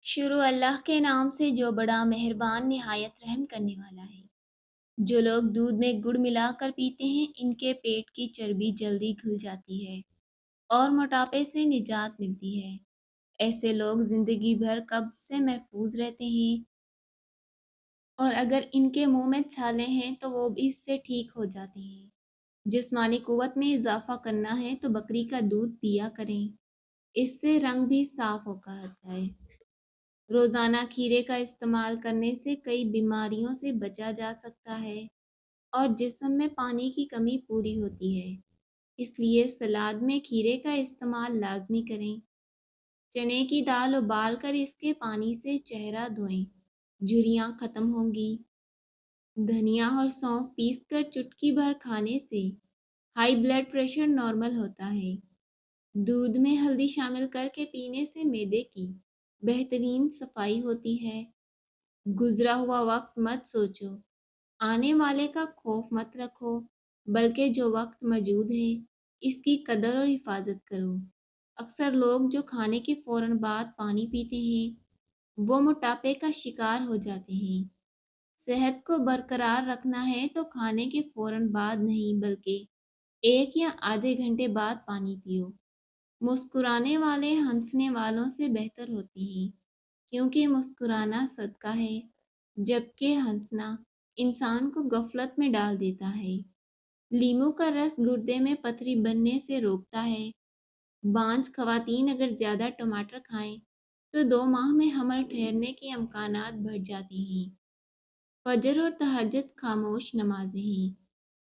شروع اللہ کے نام سے جو بڑا مہربان نہایت رحم کرنے والا ہے۔ جو لوگ دودھ میں گڑ ملا کر پیتے ہیں ان کے پیٹ کی چربی جلدی گھل جاتی ہے اور موٹاپے سے نجات ملتی ہے۔ ایسے لوگ زندگی بھر قبض سے محفوظ رہتے ہیں اور اگر ان کے منہ میں چھالے ہیں تو وہ بھی اس سے ٹھیک ہو جاتے ہیں۔ جسمانی قوت میں اضافہ کرنا ہے تو بکری کا دودھ پیا کریں، اس سے رنگ بھی صاف ہوتا ہے۔ روزانہ کھیرے کا استعمال کرنے سے کئی بیماریوں سے بچا جا سکتا ہے اور جسم میں پانی کی کمی پوری ہوتی ہے، اس لیے سلاد میں کھیرے کا استعمال لازمی کریں۔ چنے کی دال ابال کر اس کے پانی سے چہرہ دھوئیں، جھریاں ختم ہوں گی۔ دھنیا اور سونف پیس کر چٹکی بھر کھانے سے ہائی بلڈ پریشر نارمل ہوتا ہے۔ دودھ میں ہلدی شامل کر کے پینے سے معدے کی بہترین صفائی ہوتی ہے۔ گزرا ہوا وقت مت سوچو، آنے والے کا خوف مت رکھو، بلکہ جو وقت موجود ہے اس کی قدر اور حفاظت کرو۔ اکثر لوگ جو کھانے کے فوراً بعد پانی پیتے ہیں وہ موٹاپے کا شکار ہو جاتے ہیں۔ صحت کو برقرار رکھنا ہے تو کھانے کے فوراً بعد نہیں بلکہ 1 یا آدھے گھنٹے بعد پانی پیو۔ مسکرانے والے ہنسنے والوں سے بہتر ہوتے ہیں کیونکہ مسکرانا صدقہ ہے جبکہ ہنسنا انسان کو غفلت میں ڈال دیتا ہے۔ لیموں کا رس گردے میں پتھری بننے سے روکتا ہے۔ بانجھ خواتین اگر زیادہ ٹماٹر کھائیں تو 2 ماہ میں حمل ٹھہرنے کے امکانات بڑھ جاتے ہیں۔ فجر اور تہجد خاموش نمازیں ہیں،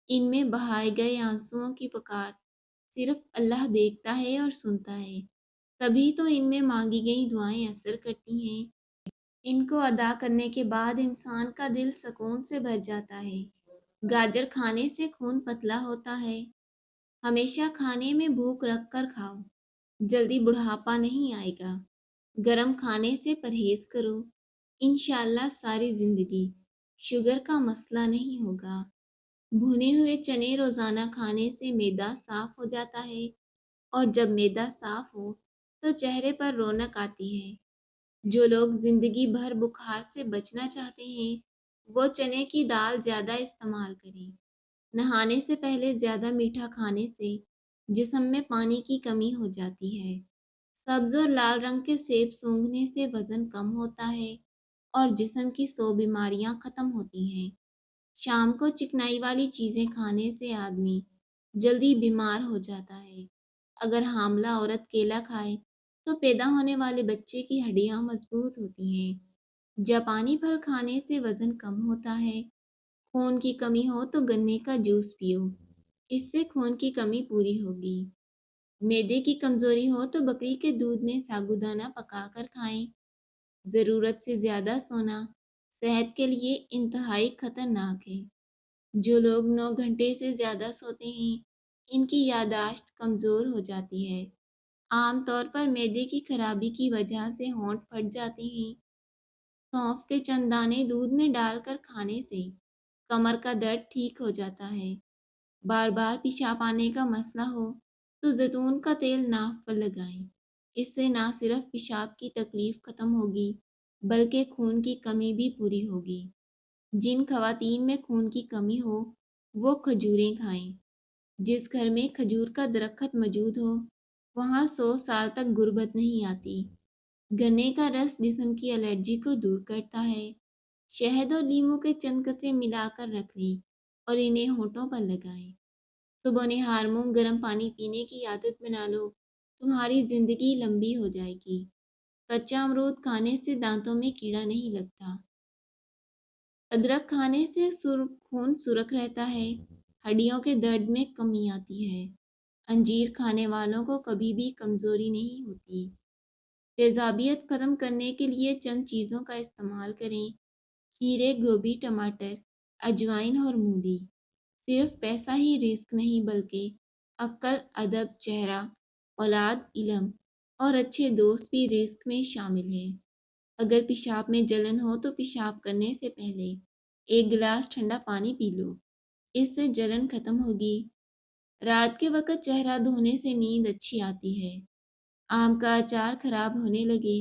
ان میں بہائے گئے آنسوؤں کی پکار صرف اللہ دیکھتا ہے اور سنتا ہے، تبھی تو ان میں مانگی گئی دعائیں اثر کرتی ہیں۔ ان کو ادا کرنے کے بعد انسان کا دل سکون سے بھر جاتا ہے۔ گاجر کھانے سے خون پتلا ہوتا ہے۔ ہمیشہ کھانے میں بھوک رکھ کر کھاؤ، جلدی بڑھاپا نہیں آئے گا۔ گرم کھانے سے پرہیز کرو، انشاءاللہ ساری زندگی شوگر کا مسئلہ نہیں ہوگا۔ بھنے ہوئے چنے روزانہ کھانے سے معدہ صاف ہو جاتا ہے اور جب معدہ صاف ہو تو چہرے پر رونق آتی ہے۔ جو لوگ زندگی بھر بخار سے بچنا چاہتے ہیں وہ چنے کی دال زیادہ استعمال کریں۔ نہانے سے پہلے زیادہ میٹھا کھانے سے جسم میں پانی کی کمی ہو جاتی ہے۔ سبز اور لال رنگ کے سیب سونگھنے سے وزن کم ہوتا ہے اور جسم کی 100 بیماریاں ختم ہوتی ہیں۔ شام کو چکنائی والی چیزیں کھانے سے آدمی جلدی بیمار ہو جاتا ہے۔ اگر حاملہ عورت کیلا کھائے تو پیدا ہونے والے بچے کی ہڈیاں مضبوط ہوتی ہیں۔ جاپانی پھل کھانے سے وزن کم ہوتا ہے۔ خون کی کمی ہو تو گنے کا جوس پیو، اس سے خون کی کمی پوری ہوگی۔ معدے کی کمزوری ہو تو بکری کے دودھ میں ساگودانہ پکا کر کھائیں۔ ضرورت سے زیادہ سونا صحت کے لیے انتہائی خطرناک ہے۔ جو لوگ 9 گھنٹے سے زیادہ سوتے ہیں ان کی یادداشت کمزور ہو جاتی ہے۔ عام طور پر معدے کی خرابی کی وجہ سے ہونٹ پھٹ جاتے ہیں۔ سونف کے چند دانے دودھ میں ڈال کر کھانے سے کمر کا درد ٹھیک ہو جاتا ہے۔ بار بار پیشاب آنے کا مسئلہ ہو تو زیتون کا تیل ناف پر لگائیں، اس سے نہ صرف پیشاب کی تکلیف ختم ہوگی بلکہ خون کی کمی بھی پوری ہوگی۔ جن خواتین میں خون کی کمی ہو وہ کھجوریں کھائیں۔ جس گھر میں کھجور کا درخت موجود ہو وہاں 100 سال تک غربت نہیں آتی۔ گنے کا رس جسم کی الرجی کو دور کرتا ہے۔ شہد اور لیموں کے چند قطرے ملا کر رکھ لیں اور انہیں ہونٹوں پر لگائیں۔ صبح نہار منہ گرم پانی پینے کی عادت بنا لو، تمہاری زندگی لمبی ہو جائے گی۔ کچا امرود کھانے سے دانتوں میں کیڑا نہیں لگتا۔ ادرک کھانے سے خون سرخ رہتا ہے، ہڈیوں کے درد میں کمی آتی ہے۔ انجیر کھانے والوں کو کبھی بھی کمزوری نہیں ہوتی۔ تیزابیت ختم کرنے کے لیے چند چیزوں کا استعمال کریں: کھیرے، گوبھی، ٹماٹر، اجوائن اور مولی۔ صرف پیسہ ہی رزق نہیں بلکہ عقل، ادب، چہرہ، اولاد، علم اور اچھے دوست بھی رزق میں شامل ہیں۔ اگر پیشاب میں جلن ہو تو پیشاب کرنے سے پہلے 1 گلاس ٹھنڈا پانی پی لو، اس سے جلن ختم ہوگی۔ رات کے وقت چہرہ دھونے سے نیند اچھی آتی ہے۔ آم کا اچار خراب ہونے لگے